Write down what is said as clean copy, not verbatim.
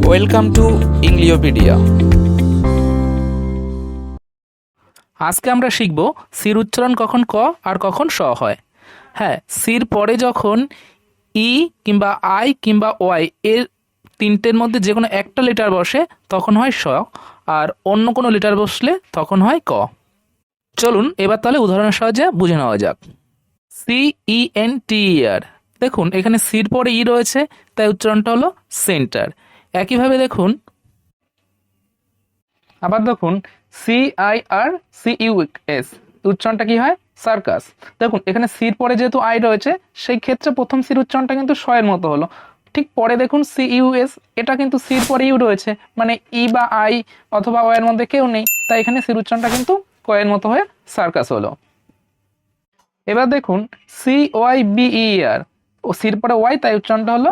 Welcome to ইংলিওপিডিয়া। আজকে আমরা শিখব সির উচ্চারণ কখন ক আর কখন স হয়। হ্যাঁ, সির পরে যখন ই কিংবা আই কিংবা ওয়াই এর তিনটের মধ্যে যে কোনো একটা লেটার বসে তখন হয় স, আর অন্য কোনো লেটার বসলে তখন হয় ক। চলুন এবার তাহলে উদাহরণের সাহায্যে বুঝে নেওয়া যাক। CENTER, দেখুন এখানে সির পরে ই রয়েছে, তাই উচ্চারণটা হলো সেন্টার। একইভাবে দেখুন, আবার দেখুন CIRCUS, উচ্চারণটা কি হয়? সার্কাস। দেখুন এখানে সির পরে যেহেতু আই রয়েছে, সেই ক্ষেত্রে প্রথম সির উচ্চারণটা কিন্তু শ এর মতো হলো। ঠিক পরে দেখুন CUS, এটা কিন্তু সির পরে ইউ রয়েছে, মানে ই বা আই অথবা ও এর মধ্যে কেউ নেই, তাই এখানে সির উচ্চারণটা কিন্তু ক এর মতো হয়ে সার্কাস হলো। এবার দেখুন CYBER, ও সির পরে ওয়াই, তাই উচ্চারণটা হলো